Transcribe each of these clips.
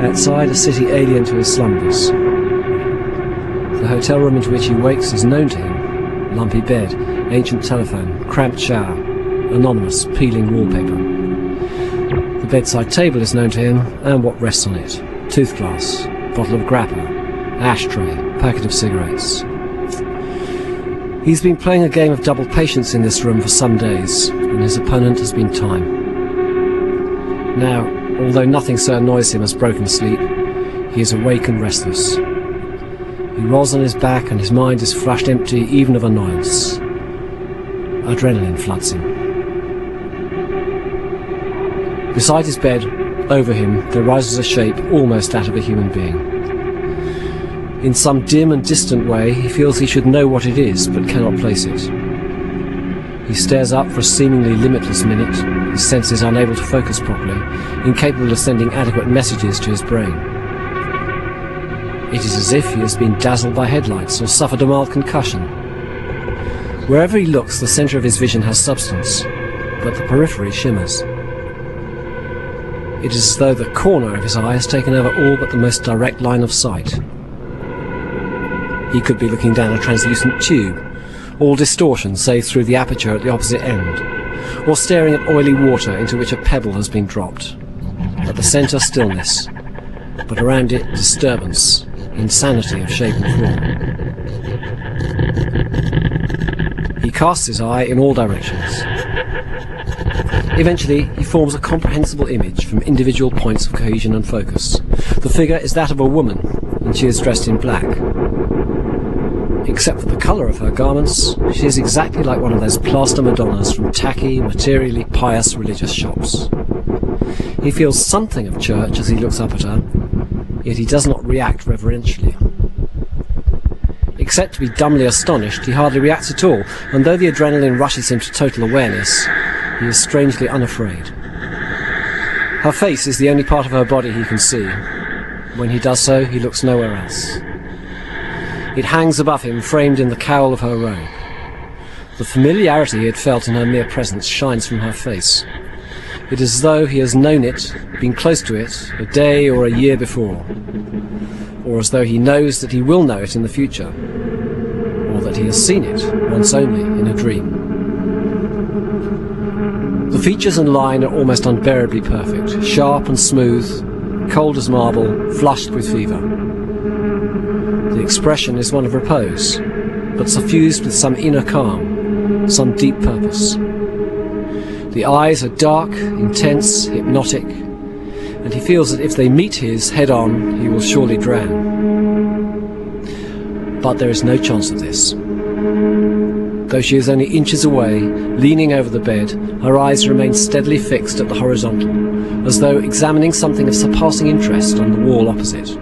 Outside, a city alien to his slumbers. The hotel room into which he wakes is known to him. Lumpy bed, ancient telephone, cramped shower, anonymous, peeling wallpaper. The bedside table is known to him, and what rests on it. Tooth glass, bottle of grappa, ashtray, packet of cigarettes. He's been playing a game of double patience in this room for some days, and his opponent has been time. Now, although nothing so annoys him as broken sleep, he is awake and restless. He rolls on his back and his mind is flushed empty even of annoyance. Adrenaline floods him. Beside his bed, over him, there rises a shape almost that of a human being. In some dim and distant way, he feels he should know what it is, but cannot place it. He stares up for a seemingly limitless minute, his senses unable to focus properly, incapable of sending adequate messages to his brain. It is as if he has been dazzled by headlights or suffered a mild concussion. Wherever he looks, the centre of his vision has substance, but the periphery shimmers. It is as though the corner of his eye has taken over all but the most direct line of sight. He could be looking down a translucent tube, all distortion save through the aperture at the opposite end, or staring at oily water into which a pebble has been dropped. At the centre, stillness, but around it, disturbance, insanity of shape and form. He casts his eye in all directions. Eventually, he forms a comprehensible image from individual points of cohesion and focus. The figure is that of a woman, and she is dressed in black. Except for the colour of her garments, she is exactly like one of those plaster Madonnas from tacky, materially pious religious shops. He feels something of church as he looks up at her, yet he does not react reverentially. Except to be dumbly astonished, he hardly reacts at all, and though the adrenaline rushes him to total awareness, he is strangely unafraid. Her face is the only part of her body he can see. When he does so, he looks nowhere else. It hangs above him, framed in the cowl of her robe. The familiarity he had felt in her mere presence shines from her face. It is as though he has known it, been close to it, a day or a year before, or as though he knows that he will know it in the future, or that he has seen it, once only, in a dream. The features and line are almost unbearably perfect, sharp and smooth, cold as marble, flushed with fever. The expression is one of repose, but suffused with some inner calm, some deep purpose. The eyes are dark, intense, hypnotic, and he feels that if they meet his head-on, he will surely drown. But there is no chance of this. Though she is only inches away, leaning over the bed, her eyes remain steadily fixed at the horizontal, as though examining something of surpassing interest on the wall opposite.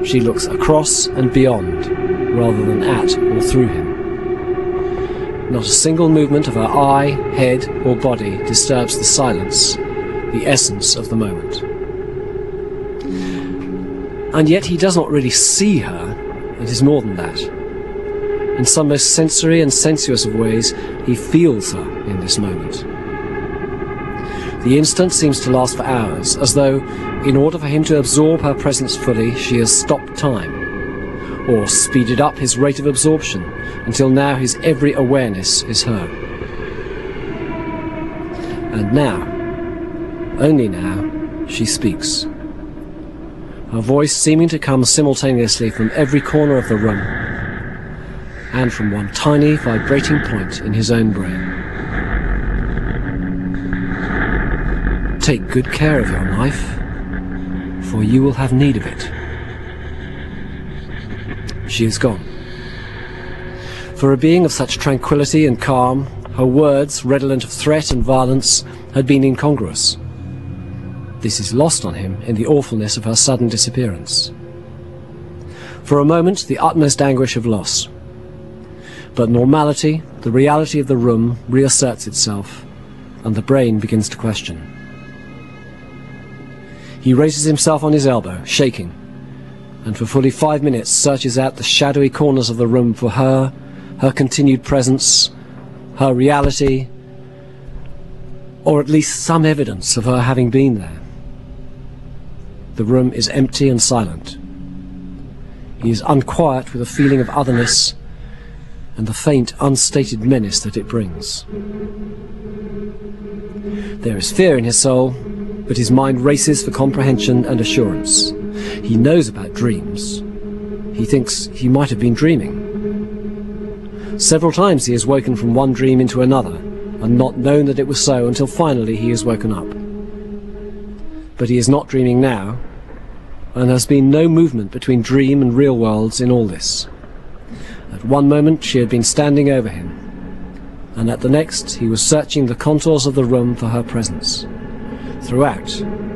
She looks across and beyond, rather than at or through him. Not a single movement of her eye, head, or body disturbs the silence, the essence of the moment. And yet he does not really see her, it is more than that. In some most sensory and sensuous of ways, he feels her in this moment. The instant seems to last for hours, as though, in order for him to absorb her presence fully, she has stopped time, or speeded up his rate of absorption, until now his every awareness is her. And now, only now, she speaks. Her voice seeming to come simultaneously from every corner of the room, and from one tiny vibrating point in his own brain. Take good care of your life, for you will have need of it. She is gone. For a being of such tranquility and calm, her words, redolent of threat and violence, had been incongruous. This is lost on him in the awfulness of her sudden disappearance. For a moment, the utmost anguish of loss. But normality, the reality of the room, reasserts itself, and the brain begins to question. He raises himself on his elbow, shaking, and for fully 5 minutes searches out the shadowy corners of the room for her continued presence, her reality, or at least some evidence of her having been there. The room is empty and silent. He is unquiet with a feeling of otherness and the faint, unstated menace that it brings. There is fear in his soul, but his mind races for comprehension and assurance. He knows about dreams. He thinks he might have been dreaming. Several times he has woken from one dream into another, and not known that it was so until finally he is woken up. But he is not dreaming now, and there has been no movement between dream and real worlds in all this. At one moment she had been standing over him, and at the next he was searching the contours of the room for her presence. Throughout,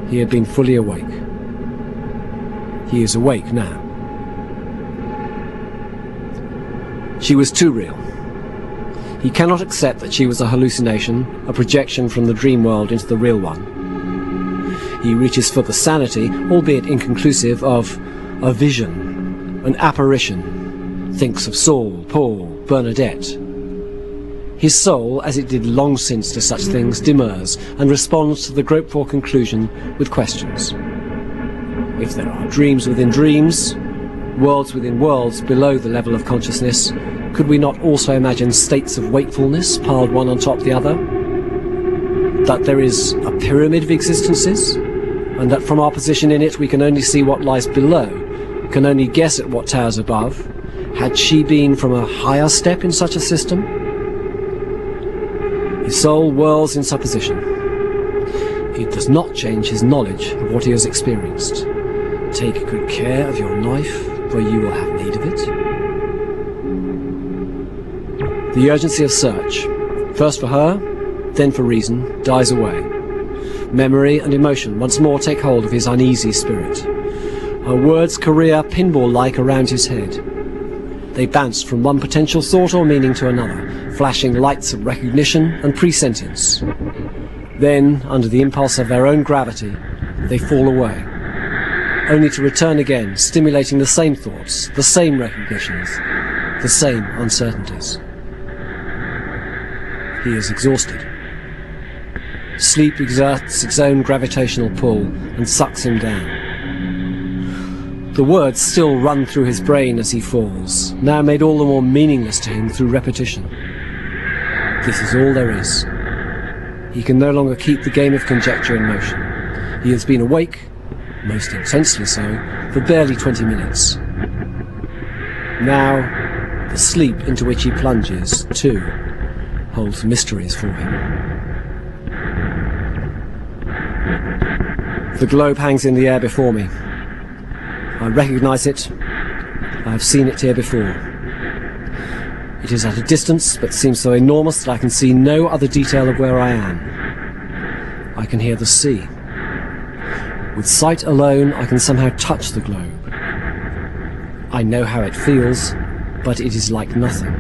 he had been fully awake. He is awake now. She was too real. He cannot accept that she was a hallucination, a projection from the dream world into the real one. He reaches for the sanity, albeit inconclusive, of a vision, an apparition, thinks of Saul, Paul, Bernadette. His soul, as it did long since to such things, demurs and responds to the groped-for conclusion with questions. If there are dreams within dreams, worlds within worlds below the level of consciousness, could we not also imagine states of wakefulness piled one on top the other? That there is a pyramid of existences, and that from our position in it we can only see what lies below, can only guess at what towers above. Had she been from a higher step in such a system? His soul whirls in supposition. It does not change his knowledge of what he has experienced. Take good care of your knife, for you will have need of it. The urgency of search, first for her, then for reason, dies away. Memory and emotion once more take hold of his uneasy spirit. Her words career pinball-like around his head. They bounce from one potential thought or meaning to another, flashing lights of recognition and presentience. Then, under the impulse of their own gravity, they fall away, only to return again, stimulating the same thoughts, the same recognitions, the same uncertainties. He is exhausted. Sleep exerts its own gravitational pull and sucks him down. The words still run through his brain as he falls, now made all the more meaningless to him through repetition. This is all there is. He can no longer keep the game of conjecture in motion. He has been awake, most intensely so, for barely 20 minutes. Now, the sleep into which he plunges, too, holds mysteries for him. The globe hangs in the air before me. I recognize it. I have seen it here before. It is at a distance, but seems so enormous that I can see no other detail of where I am. I can hear the sea. With sight alone, I can somehow touch the globe. I know how it feels, but it is like nothing.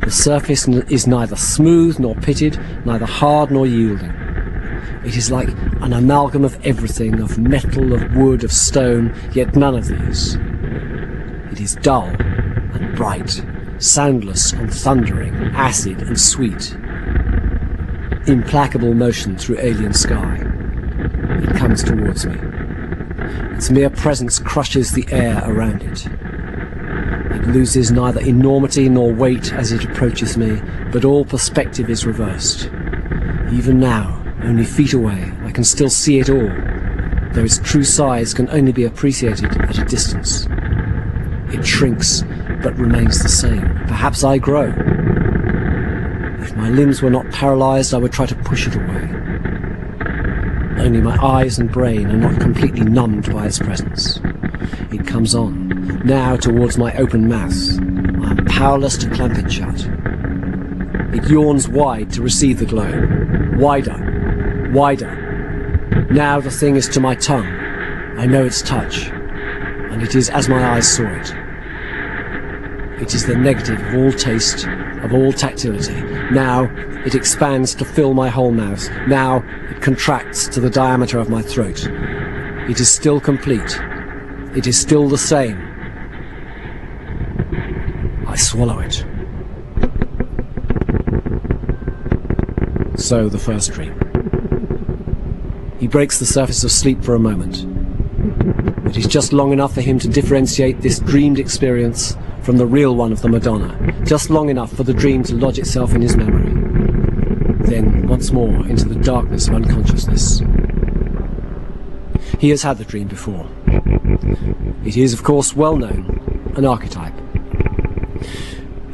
The surface is neither smooth nor pitted, neither hard nor yielding. It is like an amalgam of everything, of metal, of wood, of stone, yet none of these. It is dull and bright, soundless and thundering, acid and sweet. Implacable motion through alien sky. It comes towards me. Its mere presence crushes the air around it. It loses neither enormity nor weight as it approaches me, but all perspective is reversed. Even now, only feet away, I can still see it all, though its true size can only be appreciated at a distance. It shrinks, but remains the same. Perhaps I grow. If my limbs were not paralyzed, I would try to push it away. Only my eyes and brain are not completely numbed by its presence. It comes on, now towards my open mouth. I am powerless to clamp it shut. It yawns wide to receive the globe. Wider, wider. Now the thing is to my tongue. I know its touch, and it is as my eyes saw it. It is the negative of all taste, of all tactility. Now it expands to fill my whole mouth. Now it contracts to the diameter of my throat. It is still complete. It is still the same. I swallow it. So the first dream. He breaks the surface of sleep for a moment. It is just long enough for him to differentiate this dreamed experience from the real one of the Madonna, just long enough for the dream to lodge itself in his memory. Then, once more, into the darkness of unconsciousness. He has had the dream before. It is, of course, well known, an archetype.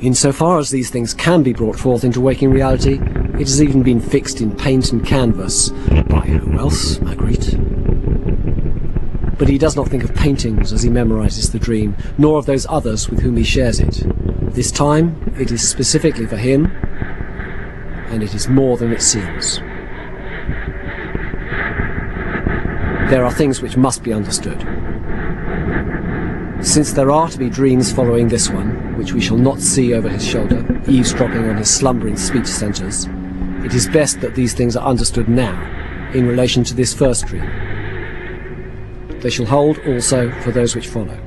Insofar as these things can be brought forth into waking reality, it has even been fixed in paint and canvas by who else, Magritte? But he does not think of paintings as he memorises the dream, nor of those others with whom he shares it. This time, it is specifically for him, and it is more than it seems. There are things which must be understood. Since there are to be dreams following this one, which we shall not see over his shoulder, eavesdropping on his slumbering speech centres, it is best that these things are understood now, in relation to this first dream. They shall hold also for those which follow.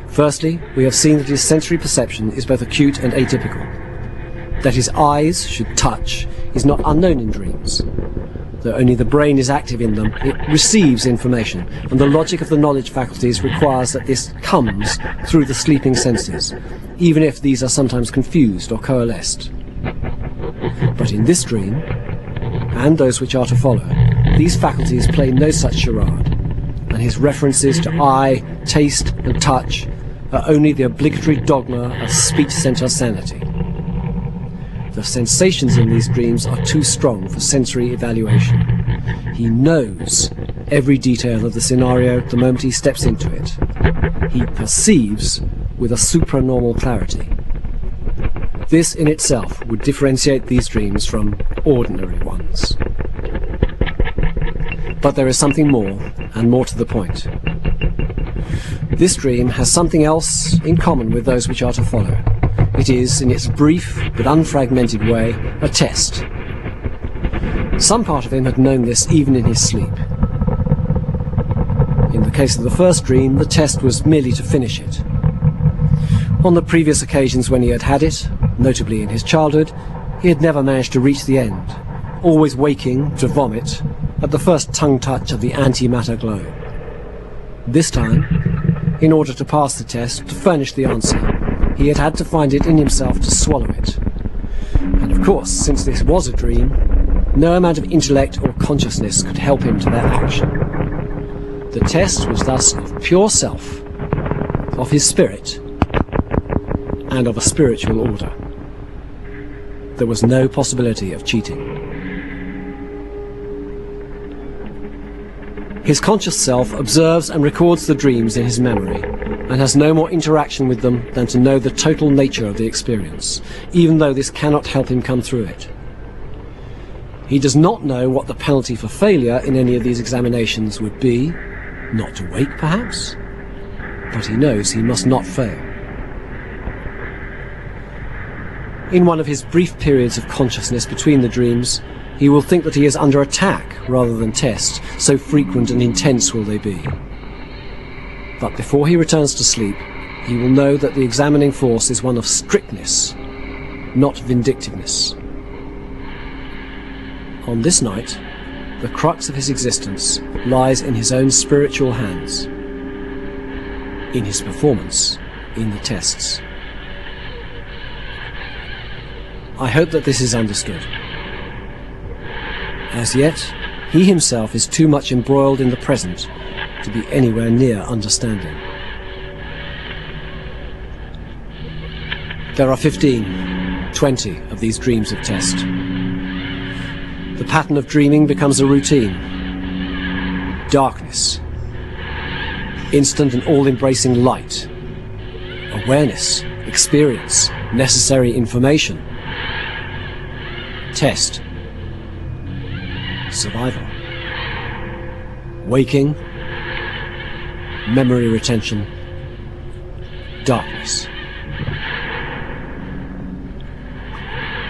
Firstly, we have seen that his sensory perception is both acute and atypical. That his eyes should touch is not unknown in dreams. Though only the brain is active in them, it receives information, and the logic of the knowledge faculties requires that this comes through the sleeping senses, even if these are sometimes confused or coalesced. But in this dream, and those which are to follow, these faculties play no such charade, and his references to eye, taste, and touch are only the obligatory dogma of speech-centre sanity. The sensations in these dreams are too strong for sensory evaluation. He knows every detail of the scenario the moment he steps into it. He perceives with a supranormal clarity. This in itself would differentiate these dreams from ordinary ones. But there is something more, and more to the point. This dream has something else in common with those which are to follow. It is, in its brief but unfragmented way, a test. Some part of him had known this even in his sleep. In the case of the first dream, the test was merely to finish it. On the previous occasions when he had had it, notably in his childhood, he had never managed to reach the end, always waking to vomit at the first tongue touch of the antimatter glow. This time, in order to pass the test, to furnish the answer, he had had to find it in himself to swallow it. And of course, since this was a dream, no amount of intellect or consciousness could help him to that action. The test was thus of pure self, of his spirit, and of a spiritual order. There was no possibility of cheating. His conscious self observes and records the dreams in his memory, and has no more interaction with them than to know the total nature of the experience, even though this cannot help him come through it. He does not know what the penalty for failure in any of these examinations would be, not to wake perhaps, but he knows he must not fail. In one of his brief periods of consciousness between the dreams, he will think that he is under attack rather than test, so frequent and intense will they be. But before he returns to sleep, he will know that the examining force is one of strictness, not vindictiveness. On this night, the crux of his existence lies in his own spiritual hands, in his performance, in the tests. I hope that this is understood. As yet, he himself is too much embroiled in the present to be anywhere near understanding. There are 15, 20 of these dreams of test. The pattern of dreaming becomes a routine. Darkness. Instant and all-embracing light. Awareness, experience, necessary information. Test. Survival. Waking. Memory retention. Darkness.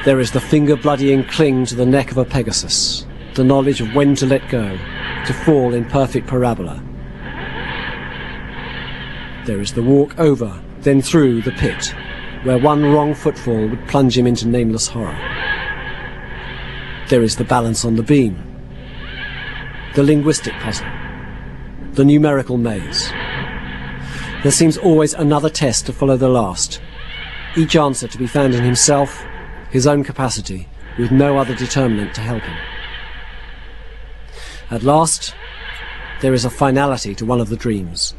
There is the finger-bloodying cling to the neck of a Pegasus, the knowledge of when to let go, to fall in perfect parabola. There is the walk over, then through the pit, where one wrong footfall would plunge him into nameless horror. There is the balance on the beam, the linguistic puzzle, the numerical maze. There seems always another test to follow the last, each answer to be found in himself, his own capacity, with no other determinant to help him. At last, there is a finality to one of the dreams,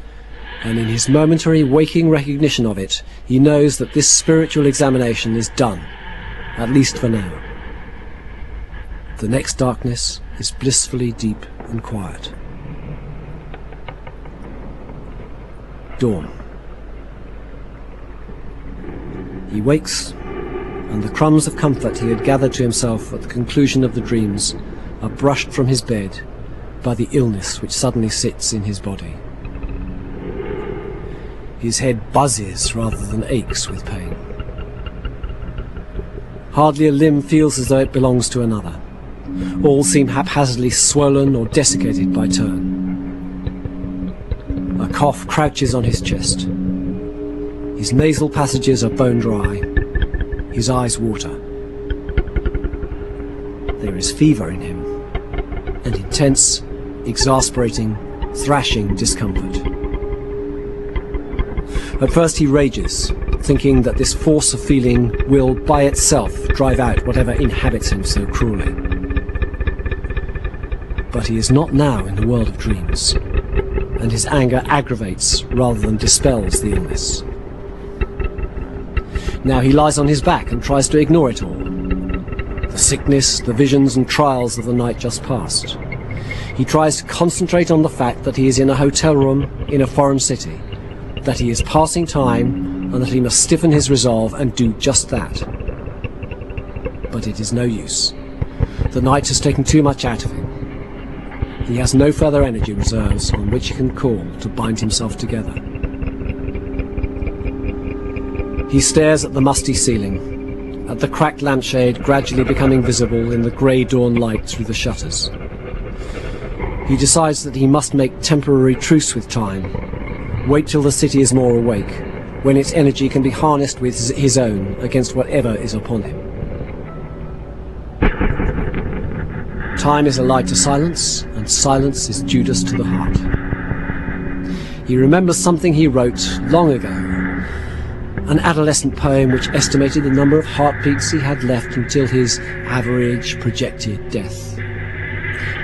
and in his momentary waking recognition of it, he knows that this spiritual examination is done, at least for now. The next darkness is blissfully deep and quiet. Dawn. He wakes, and the crumbs of comfort he had gathered to himself at the conclusion of the dreams are brushed from his bed by the illness which suddenly sits in his body. His head buzzes rather than aches with pain. Hardly a limb feels as though it belongs to another. All seem haphazardly swollen or desiccated by turn. A cough crouches on his chest. His nasal passages are bone dry. His eyes water. There is fever in him, and intense, exasperating, thrashing discomfort. At first he rages, thinking that this force of feeling will by itself drive out whatever inhabits him so cruelly. But he is not now in the world of dreams, and his anger aggravates rather than dispels the illness. Now he lies on his back and tries to ignore it all. The sickness, the visions and trials of the night just past. He tries to concentrate on the fact that he is in a hotel room in a foreign city, that he is passing time, and that he must stiffen his resolve and do just that. But it is no use. The night has taken too much out of him. He has no further energy reserves on which he can call to bind himself together. He stares at the musty ceiling, at the cracked lampshade gradually becoming visible in the grey dawn light through the shutters. He decides that he must make temporary truce with time, wait till the city is more awake, when its energy can be harnessed with his own against whatever is upon him. Time is allied to silence, and silence is Judas to the heart. He remembers something he wrote long ago, an adolescent poem which estimated the number of heartbeats he had left until his average projected death.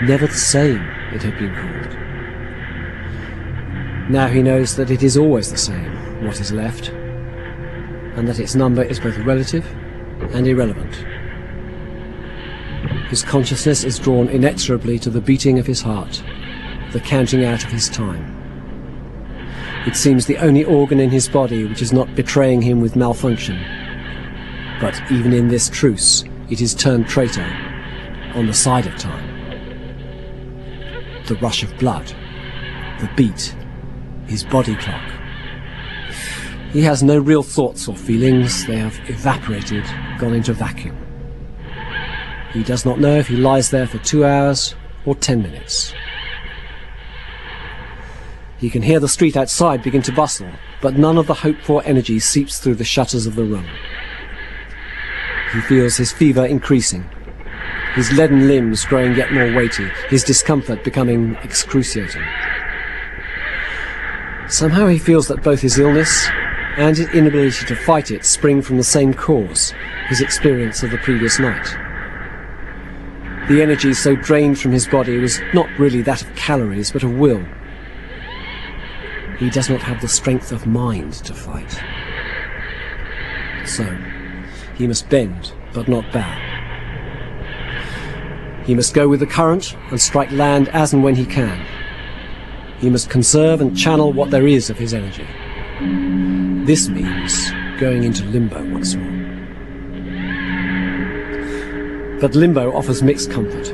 Never the same, it had been called. Now he knows that it is always the same, what is left, and that its number is both relative and irrelevant. His consciousness is drawn inexorably to the beating of his heart, the counting out of his time. It seems the only organ in his body which is not betraying him with malfunction. But even in this truce, it is turned traitor on the side of time. The rush of blood, the beat, his body clock. He has no real thoughts or feelings. They have evaporated, gone into vacuum. He does not know if he lies there for 2 hours or 10 minutes. He can hear the street outside begin to bustle, but none of the hoped-for energy seeps through the shutters of the room. He feels his fever increasing, his leaden limbs growing yet more weighty, his discomfort becoming excruciating. Somehow he feels that both his illness and his inability to fight it spring from the same cause, his experience of the previous night. The energy so drained from his body was not really that of calories, but of will. He does not have the strength of mind to fight. So, he must bend, but not bow. He must go with the current and strike land as and when he can. He must conserve and channel what there is of his energy. This means going into limbo once more. But limbo offers mixed comfort.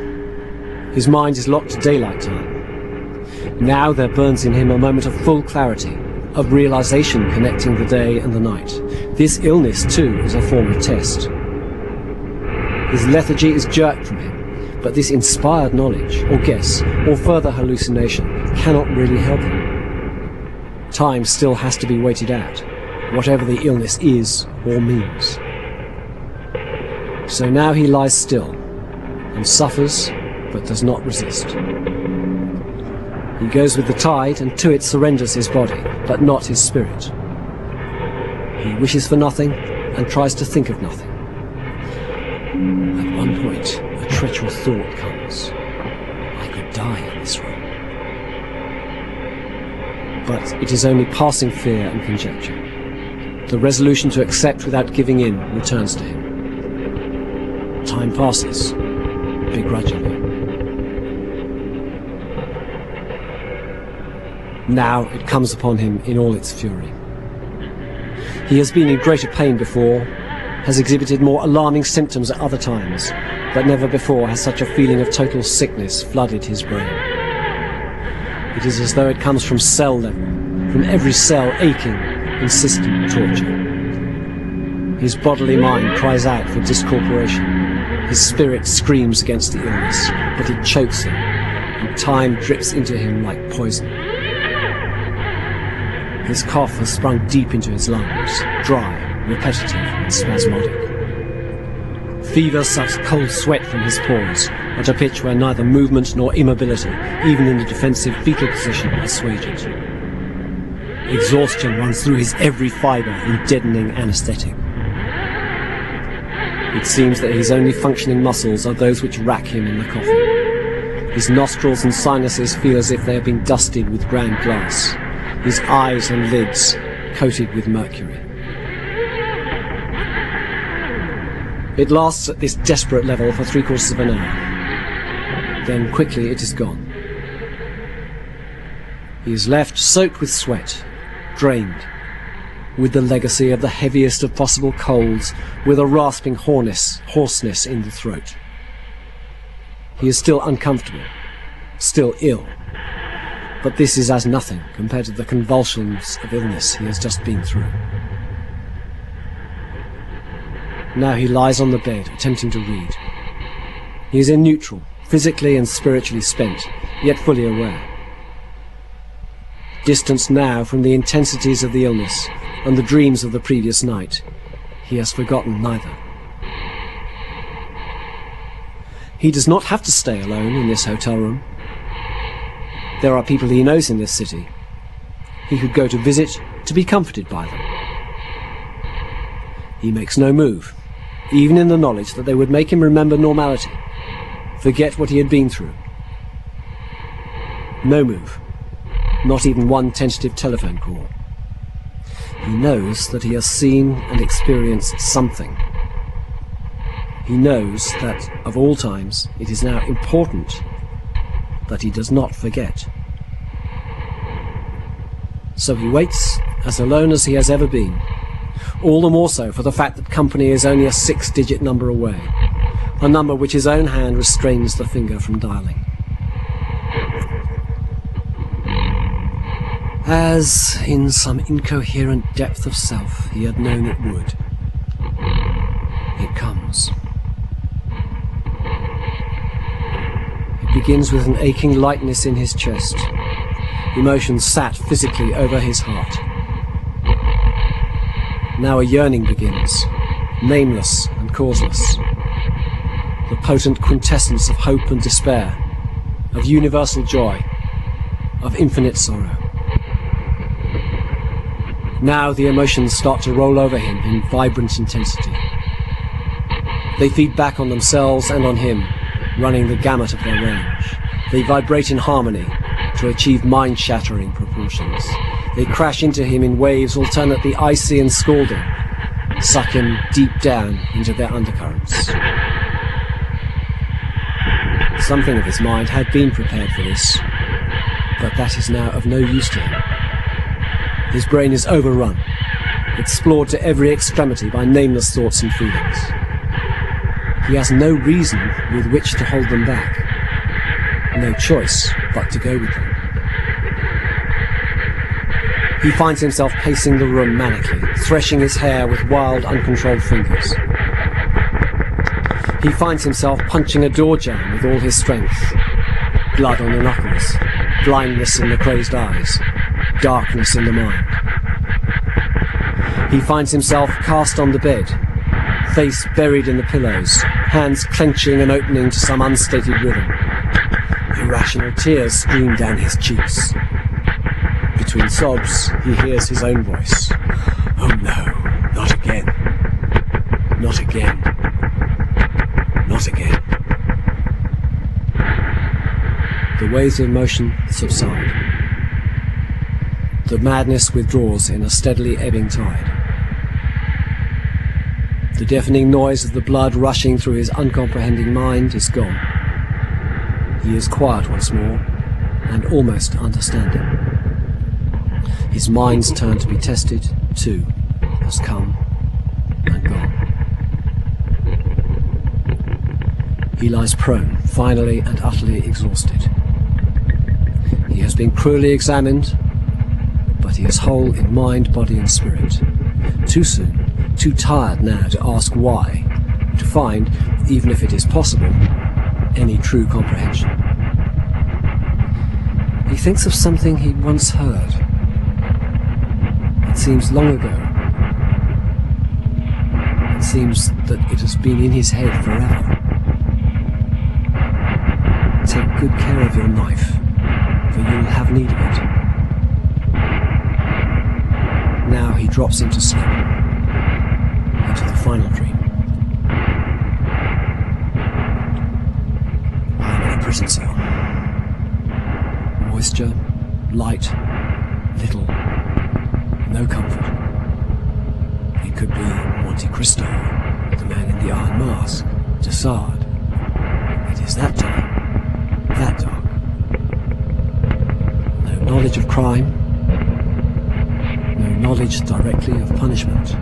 His mind is locked to daylight time. Now there burns in him a moment of full clarity, of realization connecting the day and the night. This illness, too, is a form of test. His lethargy is jerked from him, but this inspired knowledge, or guess, or further hallucination cannot really help him. Time still has to be waited out, whatever the illness is or means. So now he lies still, and suffers, but does not resist. He goes with the tide, and to it surrenders his body, but not his spirit. He wishes for nothing, and tries to think of nothing. At one point, a treacherous thought comes. I could die in this room. But it is only passing fear and conjecture. The resolution to accept without giving in returns to him. Time passes, begrudgingly. Now it comes upon him in all its fury. He has been in greater pain before, has exhibited more alarming symptoms at other times, but never before has such a feeling of total sickness flooded his brain. It is as though it comes from cell level, from every cell aching, insistent torture. His bodily mind cries out for discorporation. His spirit screams against the illness, but it chokes him, and time drips into him like poison. His cough has sprung deep into his lungs, dry, repetitive, and spasmodic. Fever sucks cold sweat from his pores, at a pitch where neither movement nor immobility, even in the defensive fetal position, assuage it. Exhaustion runs through his every fibre in deadening anaesthetic. It seems that his only functioning muscles are those which rack him in the coffin. His nostrils and sinuses feel as if they have been dusted with ground glass. His eyes and lids coated with mercury. It lasts at this desperate level for 3/4 of an hour. Then quickly it is gone. He is left soaked with sweat, drained, with the legacy of the heaviest of possible colds, with a rasping hoarseness in the throat. He is still uncomfortable, still ill. But this is as nothing compared to the convulsions of illness he has just been through. Now he lies on the bed, attempting to read. He is in neutral, physically and spiritually spent, yet fully aware. Distanced now from the intensities of the illness and the dreams of the previous night, he has forgotten neither. He does not have to stay alone in this hotel room. There are people he knows in this city. He could go to visit, to be comforted by them. He makes no move, even in the knowledge that they would make him remember normality, forget what he had been through. No move, not even one tentative telephone call. He knows that he has seen and experienced something. He knows that, of all times, it is now important that he does not forget. So he waits, as alone as he has ever been, all the more so for the fact that company is only a 6-digit number away, a number which his own hand restrains the finger from dialing. As, in some incoherent depth of self, he had known it would. It comes. It begins with an aching lightness in his chest. Emotions sat physically over his heart. Now a yearning begins, nameless and causeless. The potent quintessence of hope and despair, of universal joy, of infinite sorrow. Now the emotions start to roll over him in vibrant intensity. They feed back on themselves and on him, running the gamut of their range. They vibrate in harmony to achieve mind-shattering proportions. They crash into him in waves alternately icy and scalding, suck him deep down into their undercurrents. Something of his mind had been prepared for this, but that is now of no use to him. His brain is overrun, explored to every extremity by nameless thoughts and feelings. He has no reason with which to hold them back, no choice but to go with them. He finds himself pacing the room manically, threshing his hair with wild, uncontrolled fingers. He finds himself punching a door jamb with all his strength. Blood on the knuckles, blindness in the crazed eyes, darkness in the mind. He finds himself cast on the bed, face buried in the pillows, hands clenching and opening to some unstated rhythm. Irrational tears stream down his cheeks. Between sobs, he hears his own voice. Oh no, not again. Not again. Not again. The waves of emotion subside. The madness withdraws in a steadily ebbing tide. The deafening noise of the blood rushing through his uncomprehending mind is gone. He is quiet once more, and almost understanding. His mind's turn to be tested, too, has come and gone. He lies prone, finally and utterly exhausted. He has been cruelly examined, but he is whole in mind, body and spirit. Too soon, too tired now to ask why, to find, even if it is possible, any true comprehension. He thinks of something he once heard. It seems long ago. It seems that it has been in his head forever. Take good care of your knife, for you'll have need of it. Now he drops into sleep, into the final dream. I am in a prison cell. Moisture, light, little, no comfort. It could be Monte Cristo, the man in the iron mask, Desaad. It is that time, that dark. No knowledge of crime, no knowledge directly of punishment.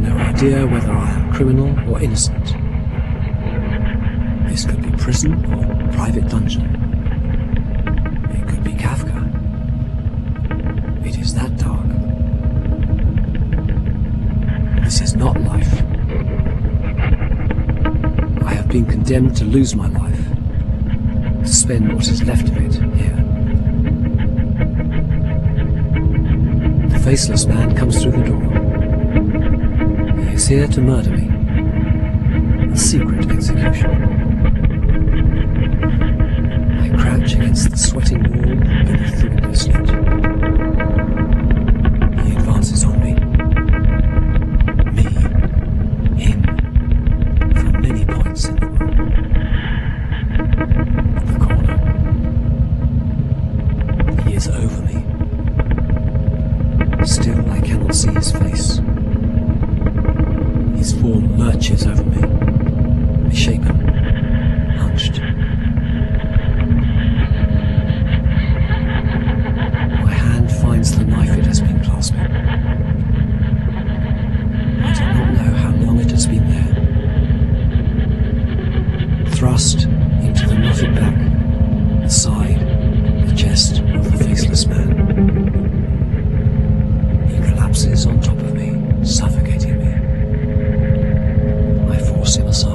No idea whether I am criminal or innocent. This could be prison or private dungeon. It could be Kafka. It is that dark. This is not life. I have been condemned to lose my life, to spend what is left of it here. The faceless man comes through the door. He is here to murder me. A secret execution. I crouch against the sweating wall beneath the window slit. He advances on me. Him, from many points in the room. The corner. He is over me. Still I cannot see his face. His form lurches over me, misshapen, hunched. My hand finds the knife it has been clasping. I do not know how long it has been there. Thrust into the knotted back, the side, the chest of the faceless man. He collapses on top of me, suffocating me. I force him aside.